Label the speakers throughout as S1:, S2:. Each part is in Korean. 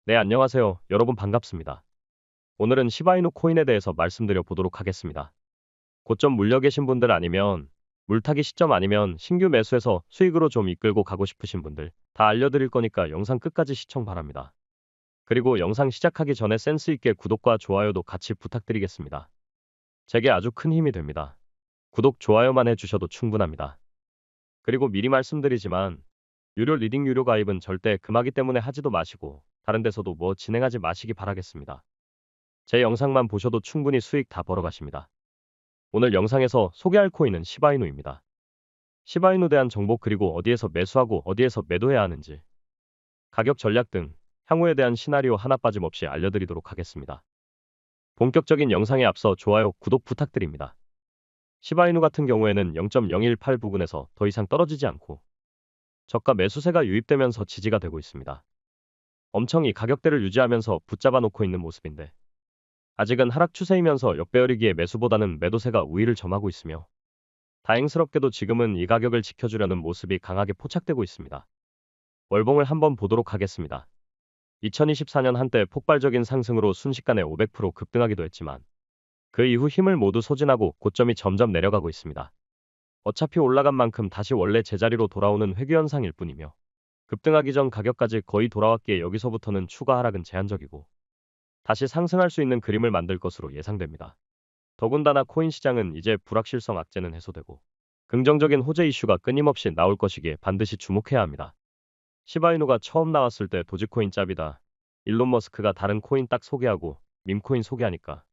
S1: 네, 안녕하세요. 여러분 반갑습니다. 오늘은 시바이누 코인에 대해서 말씀드려 보도록 하겠습니다. 고점 물려 계신 분들 아니면 물타기 시점 아니면 신규 매수해서 수익으로 좀 이끌고 가고 싶으신 분들 다 알려드릴 거니까 영상 끝까지 시청 바랍니다. 그리고 영상 시작하기 전에 센스 있게 구독과 좋아요도 같이 부탁드리겠습니다. 제게 아주 큰 힘이 됩니다. 구독, 좋아요만 해주셔도 충분합니다. 그리고 미리 말씀드리지만 유료 리딩 유료 가입은 절대 금하기 때문에 하지도 마시고 다른 데서도 뭐 진행하지 마시기 바라겠습니다. 제 영상만 보셔도 충분히 수익 다 벌어가십니다. 오늘 영상에서 소개할 코인은 시바이누입니다. 시바이누 대한 정보 그리고 어디에서 매수하고 어디에서 매도해야 하는지, 가격 전략 등 향후에 대한 시나리오 하나 빠짐없이 알려드리도록 하겠습니다. 본격적인 영상에 앞서 좋아요, 구독 부탁드립니다. 시바이누 같은 경우에는 0.018 부근에서 더 이상 떨어지지 않고 저가 매수세가 유입되면서 지지가 되고 있습니다. 엄청 이 가격대를 유지하면서 붙잡아 놓고 있는 모습인데 아직은 하락 추세이면서 역배열이기에 매수보다는 매도세가 우위를 점하고 있으며 다행스럽게도 지금은 이 가격을 지켜주려는 모습이 강하게 포착되고 있습니다. 월봉을 한번 보도록 하겠습니다. 2024년 한때 폭발적인 상승으로 순식간에 500% 급등하기도 했지만 그 이후 힘을 모두 소진하고 고점이 점점 내려가고 있습니다. 어차피 올라간 만큼 다시 원래 제자리로 돌아오는 회귀현상일 뿐이며 급등하기 전 가격까지 거의 돌아왔기에 여기서부터는 추가 하락은 제한적이고 다시 상승할 수 있는 그림을 만들 것으로 예상됩니다. 더군다나 코인 시장은 이제 불확실성 악재는 해소되고 긍정적인 호재 이슈가 끊임없이 나올 것이기에 반드시 주목해야 합니다. 시바이누가 처음 나왔을 때 도지코인 짭이다. 일론 머스크가 다른 코인 딱 소개하고 밈코인 소개하니까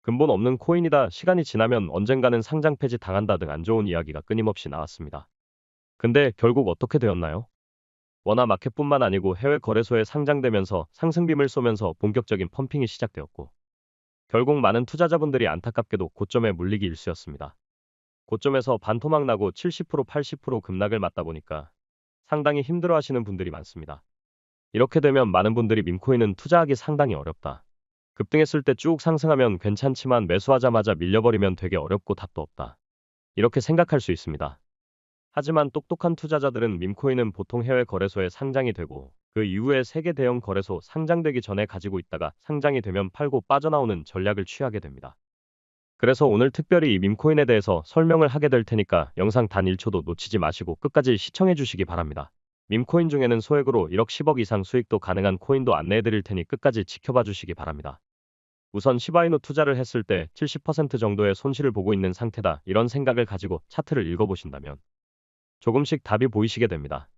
S1: 근본 없는 코인이다. 시간이 지나면 언젠가는 상장 폐지 당한다 등 안 좋은 이야기가 끊임없이 나왔습니다. 근데 결국 어떻게 되었나요? 원화 마켓뿐만 아니고 해외 거래소에 상장되면서 상승빔을 쏘면서 본격적인 펌핑이 시작되었고 결국 많은 투자자분들이 안타깝게도 고점에 물리기 일쑤였습니다. 고점에서 반토막 나고 70% 80% 급락을 맞다 보니까 상당히 힘들어하시는 분들이 많습니다. 이렇게 되면 많은 분들이 밈코인은 투자하기 상당히 어렵다. 급등했을 때 쭉 상승하면 괜찮지만 매수하자마자 밀려버리면 되게 어렵고 답도 없다. 이렇게 생각할 수 있습니다. 하지만 똑똑한 투자자들은 밈코인은 보통 해외 거래소에 상장이 되고 그 이후에 세계 대형 거래소 상장되기 전에 가지고 있다가 상장이 되면 팔고 빠져나오는 전략을 취하게 됩니다. 그래서 오늘 특별히 이 밈코인에 대해서 설명을 하게 될 테니까 영상 단 1초도 놓치지 마시고 끝까지 시청해 주시기 바랍니다. 밈코인 중에는 소액으로 1억 10억 이상 수익도 가능한 코인도 안내해 드릴 테니 끝까지 지켜봐 주시기 바랍니다. 우선 시바이누 투자를 했을 때 70% 정도의 손실을 보고 있는 상태다. 이런 생각을 가지고 차트를 읽어보신다면 조금씩 답이 보이시게 됩니다.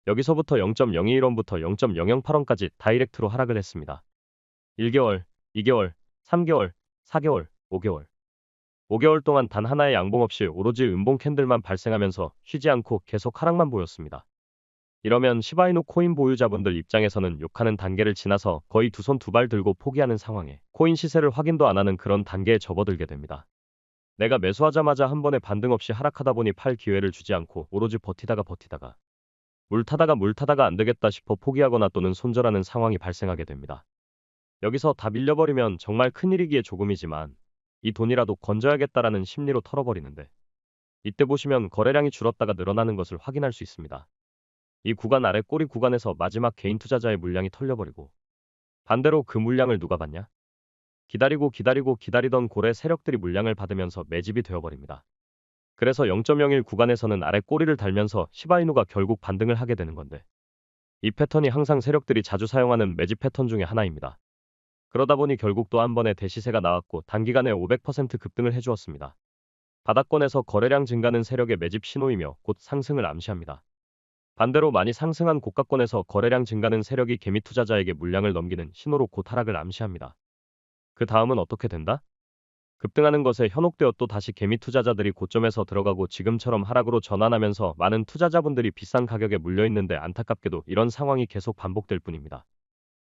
S1: 여기서부터 0.021원부터 0.008원까지 다이렉트로 하락을 했습니다. 1개월, 2개월, 3개월, 4개월, 5개월. 5개월 동안 단 하나의 양봉 없이 오로지 음봉 캔들만 발생하면서 쉬지 않고 계속 하락만 보였습니다. 이러면 시바이누 코인 보유자분들 입장에서는 욕하는 단계를 지나서 거의 두 손 두 발 들고 포기하는 상황에 코인 시세를 확인도 안 하는 그런 단계에 접어들게 됩니다. 내가 매수하자마자 한 번에 반등 없이 하락하다 보니 팔 기회를 주지 않고 오로지 버티다가 물 타다가 안 되겠다 싶어 포기하거나 또는 손절하는 상황이 발생하게 됩니다. 여기서 다 밀려버리면 정말 큰일이기에 조금이지만 이 돈이라도 건져야겠다라는 심리로 털어버리는데 이때 보시면 거래량이 줄었다가 늘어나는 것을 확인할 수 있습니다. 이 구간 아래 꼬리 구간에서 마지막 개인 투자자의 물량이 털려버리고 반대로 그 물량을 누가 받냐? 기다리던 고래 세력들이 물량을 받으면서 매집이 되어버립니다. 그래서 0.01 구간에서는 아래 꼬리를 달면서 시바이누가 결국 반등을 하게 되는 건데 이 패턴이 항상 세력들이 자주 사용하는 매집 패턴 중에 하나입니다. 그러다 보니 결국 또 한 번의 대시세가 나왔고 단기간에 500% 급등을 해주었습니다. 바닥권에서 거래량 증가는 세력의 매집 신호이며 곧 상승을 암시합니다. 반대로 많이 상승한 고가권에서 거래량 증가는 세력이 개미 투자자에게 물량을 넘기는 신호로 곧 하락을 암시합니다. 그 다음은 어떻게 된다? 급등하는 것에 현혹되어 또 다시 개미 투자자들이 고점에서 들어가고 지금처럼 하락으로 전환하면서 많은 투자자분들이 비싼 가격에 물려있는데 안타깝게도 이런 상황이 계속 반복될 뿐입니다.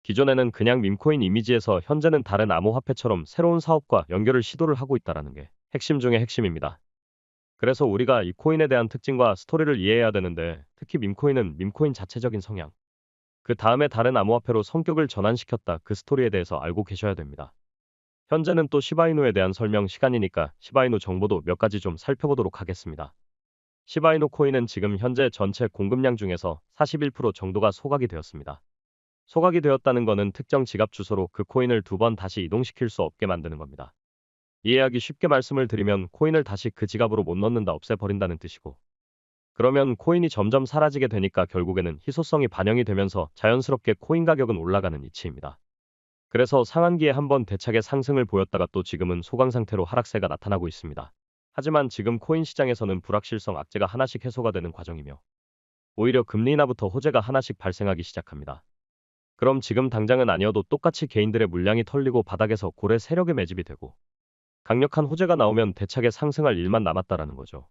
S1: 기존에는 그냥 밈코인 이미지에서 현재는 다른 암호화폐처럼 새로운 사업과 연결을 시도를 하고 있다는 게 핵심 중의 핵심입니다. 그래서 우리가 이 코인에 대한 특징과 스토리를 이해해야 되는데 특히 밈코인은 밈코인 자체적인 성향, 그 다음에 다른 암호화폐로 성격을 전환시켰다 그 스토리에 대해서 알고 계셔야 됩니다. 현재는 또 시바이누에 대한 설명 시간이니까 시바이누 정보도 몇 가지 좀 살펴보도록 하겠습니다. 시바이누 코인은 지금 현재 전체 공급량 중에서 41% 정도가 소각이 되었습니다. 소각이 되었다는 것은 특정 지갑 주소로 그 코인을 두 번 다시 이동시킬 수 없게 만드는 겁니다. 이해하기 쉽게 말씀을 드리면 코인을 다시 그 지갑으로 못 넣는다, 없애버린다는 뜻이고, 그러면 코인이 점점 사라지게 되니까 결국에는 희소성이 반영이 되면서 자연스럽게 코인 가격은 올라가는 이치입니다. 그래서 상한기에 한번 대차게 상승을 보였다가 또 지금은 소강 상태로 하락세가 나타나고 있습니다. 하지만 지금 코인 시장에서는 불확실성 악재가 하나씩 해소가 되는 과정이며 오히려 금리 인하부터 호재가 하나씩 발생하기 시작합니다. 그럼 지금 당장은 아니어도 똑같이 개인들의 물량이 털리고 바닥에서 고래 세력의 매집이 되고 강력한 호재가 나오면 대차게 상승할 일만 남았다라는 거죠.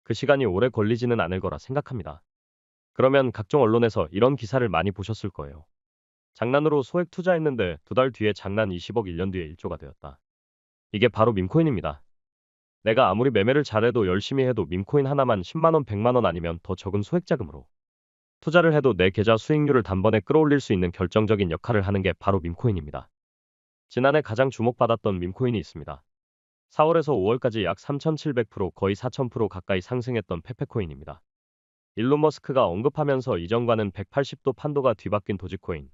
S1: 그 시간이 오래 걸리지는 않을 거라 생각합니다. 그러면 각종 언론에서 이런 기사를 많이 보셨을 거예요. 장난으로 소액 투자했는데 두 달 뒤에 장난 20억, 1년 뒤에 1조가 되었다. 이게 바로 밈코인입니다. 내가 아무리 매매를 잘해도 열심히 해도 밈코인 하나만 10만 원, 100만 원 아니면 더 적은 소액 자금으로 투자를 해도 내 계좌 수익률을 단번에 끌어올릴 수 있는 결정적인 역할을 하는 게 바로 밈코인입니다. 지난해 가장 주목받았던 밈코인이 있습니다. 4월에서 5월까지 약 3,700%, 거의 4,000% 가까이 상승했던 페페코인입니다. 일론 머스크가 언급하면서 이전과는 180도 판도가 뒤바뀐 도지코인,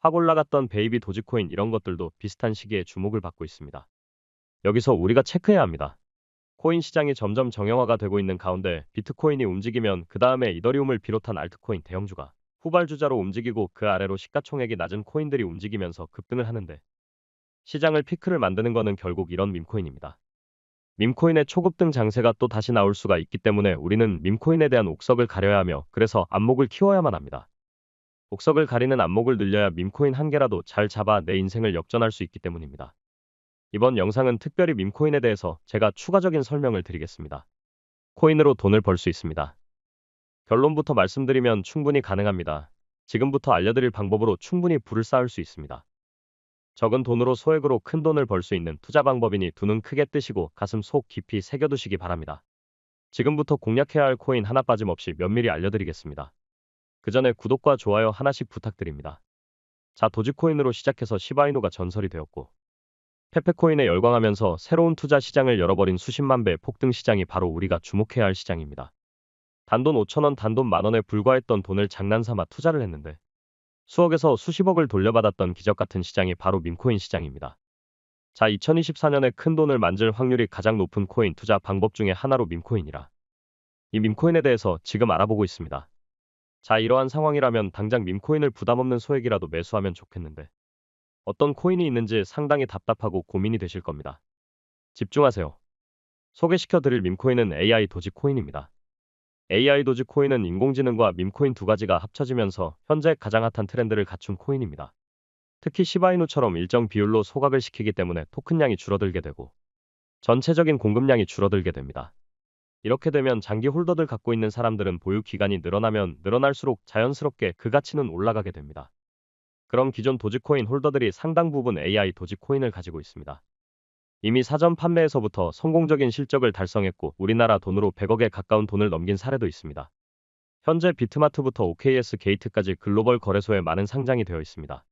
S1: 확 올라갔던 베이비 도지코인, 이런 것들도 비슷한 시기에 주목을 받고 있습니다. 여기서 우리가 체크해야 합니다. 코인 시장이 점점 정형화가 되고 있는 가운데 비트코인이 움직이면 그 다음에 이더리움을 비롯한 알트코인 대형주가 후발주자로 움직이고 그 아래로 시가총액이 낮은 코인들이 움직이면서 급등을 하는데, 시장을 피크를 만드는 것은 결국 이런 밈코인입니다. 밈코인의 초급등 장세가 또 다시 나올 수가 있기 때문에 우리는 밈코인에 대한 옥석을 가려야 하며, 그래서 안목을 키워야만 합니다. 옥석을 가리는 안목을 늘려야 밈코인 한 개라도 잘 잡아 내 인생을 역전할 수 있기 때문입니다. 이번 영상은 특별히 밈코인에 대해서 제가 추가적인 설명을 드리겠습니다. 코인으로 돈을 벌 수 있습니다. 결론부터 말씀드리면 충분히 가능합니다. 지금부터 알려드릴 방법으로 충분히 부를 쌓을 수 있습니다. 적은 돈으로 소액으로 큰 돈을 벌 수 있는 투자 방법이니 두 눈 크게 뜨시고 가슴 속 깊이 새겨두시기 바랍니다. 지금부터 공략해야 할 코인 하나 빠짐없이 면밀히 알려드리겠습니다. 그 전에 구독과 좋아요 하나씩 부탁드립니다. 자, 도지코인으로 시작해서 시바이누가 전설이 되었고 페페코인에 열광하면서 새로운 투자 시장을 열어버린 수십만 배의 폭등 시장이 바로 우리가 주목해야 할 시장입니다. 단돈 5천원, 단돈 만원에 불과했던 돈을 장난삼아 투자를 했는데 수억에서 수십억을 돌려받았던 기적같은 시장이 바로 밈코인 시장입니다. 자, 2024년에 큰 돈을 만질 확률이 가장 높은 코인 투자 방법 중에 하나로 밈코인이라, 이 밈코인에 대해서 지금 알아보고 있습니다. 자, 이러한 상황이라면 당장 밈코인을 부담없는 소액이라도 매수하면 좋겠는데 어떤 코인이 있는지 상당히 답답하고 고민이 되실 겁니다. 집중하세요. 소개시켜드릴 밈코인은 AI 도지코인입니다. AI 도지코인은 인공지능과 밈코인 두 가지가 합쳐지면서 현재 가장 핫한 트렌드를 갖춘 코인입니다. 특히 시바이누처럼 일정 비율로 소각을 시키기 때문에 토큰량이 줄어들게 되고 전체적인 공급량이 줄어들게 됩니다. 이렇게 되면 장기 홀더들 갖고 있는 사람들은 보유 기간이 늘어나면 늘어날수록 자연스럽게 그 가치는 올라가게 됩니다. 그럼 기존 도지코인 홀더들이 상당 부분 AI 도지코인을 가지고 있습니다. 이미 사전 판매에서부터 성공적인 실적을 달성했고 우리나라 돈으로 100억에 가까운 돈을 넘긴 사례도 있습니다. 현재 비트마트부터 OKS 게이트까지 글로벌 거래소에 많은 상장이 되어 있습니다.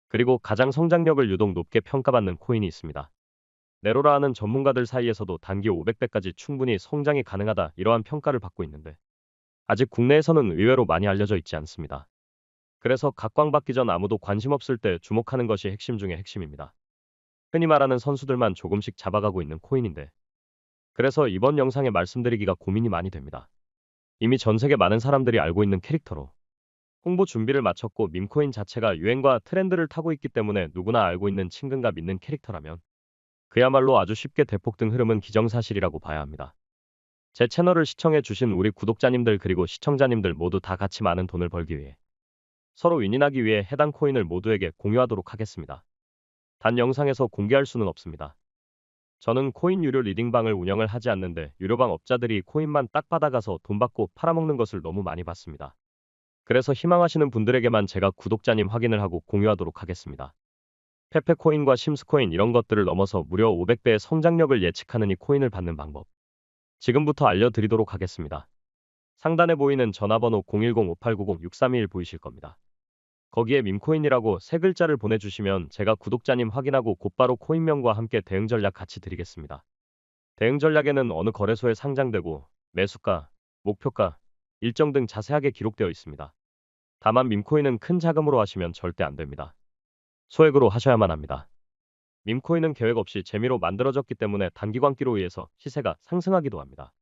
S1: 그리고 가장 성장력을 유독 높게 평가받는 코인이 있습니다. 네로라 하는 전문가들 사이에서도 단기 500배까지 충분히 성장이 가능하다, 이러한 평가를 받고 있는데 아직 국내에서는 의외로 많이 알려져 있지 않습니다. 그래서 각광받기 전 아무도 관심 없을 때 주목하는 것이 핵심 중의 핵심입니다. 흔히 말하는 선수들만 조금씩 잡아가고 있는 코인인데, 그래서 이번 영상에 말씀드리기가 고민이 많이 됩니다. 이미 전 세계 많은 사람들이 알고 있는 캐릭터로 홍보 준비를 마쳤고 밈코인 자체가 유행과 트렌드를 타고 있기 때문에 누구나 알고 있는 친근감 있는 캐릭터라면 그야말로 아주 쉽게 대폭등 흐름은 기정사실이라고 봐야 합니다. 제 채널을 시청해 주신 우리 구독자님들 그리고 시청자님들 모두 다 같이 많은 돈을 벌기 위해 서로 윈윈하기 위해 해당 코인을 모두에게 공유하도록 하겠습니다. 단 영상에서 공개할 수는 없습니다. 저는 코인 유료 리딩방을 운영을 하지 않는데 유료방 업자들이 코인만 딱 받아가서 돈 받고 팔아먹는 것을 너무 많이 봤습니다. 그래서 희망하시는 분들에게만 제가 구독자님 확인을 하고 공유하도록 하겠습니다. 페페코인과 심스코인 이런 것들을 넘어서 무려 500배의 성장력을 예측하는 이 코인을 받는 방법, 지금부터 알려드리도록 하겠습니다. 상단에 보이는 전화번호 010-5890-6321 보이실 겁니다. 거기에 밈코인이라고 세 글자를 보내주시면 제가 구독자님 확인하고 곧바로 코인명과 함께 대응 전략 같이 드리겠습니다. 대응 전략에는 어느 거래소에 상장되고 매수가, 목표가, 일정 등 자세하게 기록되어 있습니다. 다만 밈코인은 큰 자금으로 하시면 절대 안 됩니다. 소액으로 하셔야만 합니다. 밈코인은 계획 없이 재미로 만들어졌기 때문에 단기광기로 의해서 시세가 상승하기도 합니다.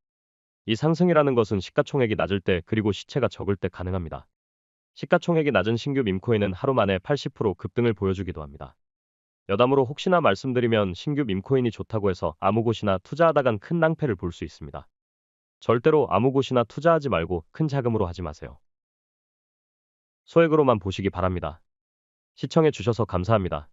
S1: 이 상승이라는 것은 시가총액이 낮을 때 그리고 시체가 적을 때 가능합니다. 시가총액이 낮은 신규 밈코인은 하루 만에 80% 급등을 보여주기도 합니다. 여담으로 혹시나 말씀드리면 신규 밈코인이 좋다고 해서 아무 곳이나 투자하다간 큰 낭패를 볼 수 있습니다. 절대로 아무 곳이나 투자하지 말고 큰 자금으로 하지 마세요. 소액으로만 보시기 바랍니다. 시청해 주셔서 감사합니다.